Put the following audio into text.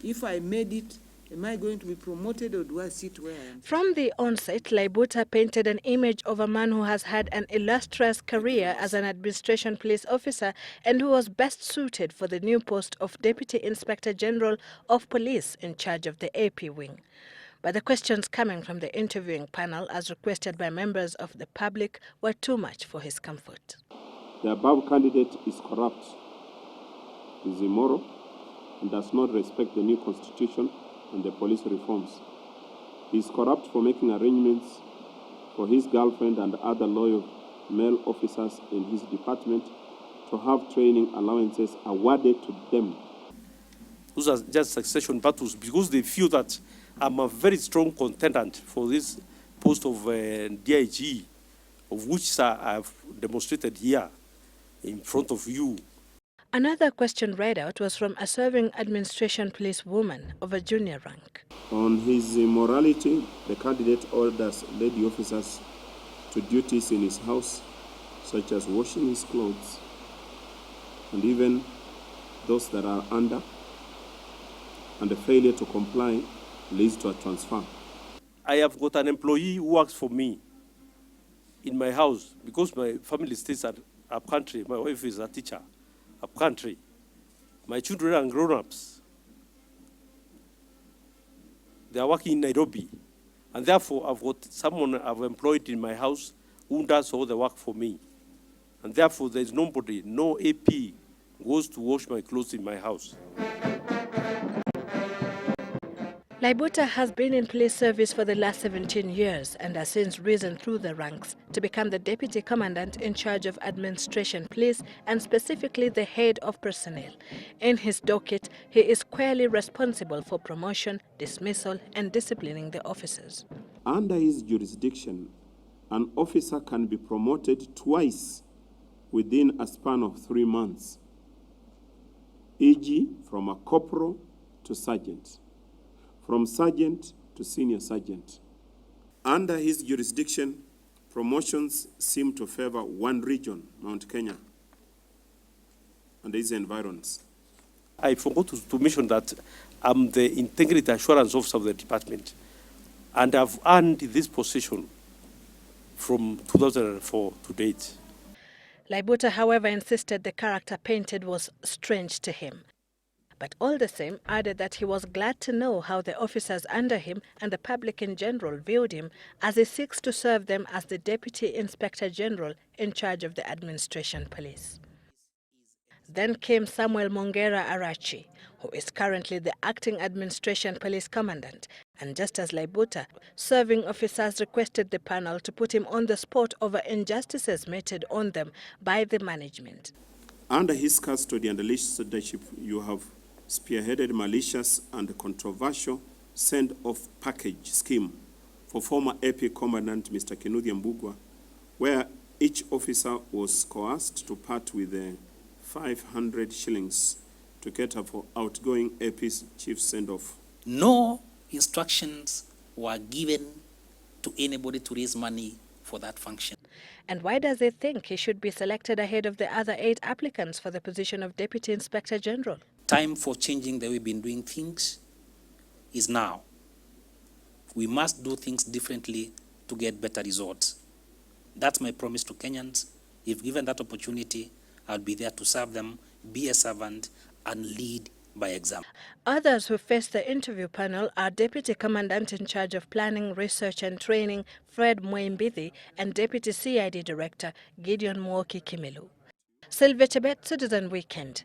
If I made it, am I going to be promoted or do I sit where I am? From the onset, Laibuta painted an image of a man who has had an illustrious career as an administration police officer and who was best suited for the new post of Deputy Inspector General of Police in charge of the AP wing. But the questions coming from the interviewing panel, as requested by members of the public, were too much for his comfort. The above candidate is corrupt, is immoral, and does not respect the new constitution and the police reforms. He is corrupt for making arrangements for his girlfriend and other loyal male officers in his department to have training allowances awarded to them. Those are just succession battles because they feel that I'm a very strong contendant for this post of DIG, of which I've demonstrated here in front of you. Another question read out was from a serving administration police woman of a junior rank. On his immorality, the candidate orders lady officers to duties in his house, such as washing his clothes, and even those that are under, and the failure to comply leads to a transfer. I have got an employee who works for me in my house because my family stays at up country. My wife is a teacher up country. My children are grown-ups. They are working in Nairobi. And therefore, I've got someone I've employed in my house who does all the work for me. And therefore, there's nobody, no AP goes to wash my clothes in my house. Laibuta has been in police service for the last 17 years and has since risen through the ranks to become the Deputy Commandant in charge of Administration Police and specifically the head of personnel. In his docket, he is squarely responsible for promotion, dismissal and disciplining the officers. Under his jurisdiction, an officer can be promoted twice within a span of 3 months, e.g. from a corporal to sergeant, from sergeant to senior sergeant. Under his jurisdiction, promotions seem to favor one region, Mount Kenya, and its environs. I forgot to mention that I'm the integrity assurance officer of the department, and I've earned this position from 2004 to date. Laibuta, however, insisted the character painted was strange to him. But all the same, added that he was glad to know how the officers under him and the public in general viewed him as he seeks to serve them as the Deputy Inspector General in charge of the Administration Police. Then came Samuel Mongera Arachi, who is currently the Acting Administration Police Commandant, and just as Laibuta, serving officers requested the panel to put him on the spot over injustices meted on them by the management. Under his custody and leadership, you have spearheaded malicious and controversial send-off package scheme for former AP Commandant Mr. Kinuthia Mbugua, where each officer was coerced to part with 500 shillings to cater for outgoing AP's chief send-off. No instructions were given to anybody to raise money for that function. And why does he think he should be selected ahead of the other 8 applicants for the position of Deputy Inspector General? Time for changing the way we've been doing things is now. We must do things differently to get better results. That's my promise to Kenyans. If given that opportunity, I'll be there to serve them, be a servant, and lead by example. Others who faced the interview panel are Deputy Commandant in charge of Planning, Research and Training, Fred Mwimbithi, and Deputy CID Director, Gideon Mwoki Kimilu. Sylvia Chebet, Citizen Weekend.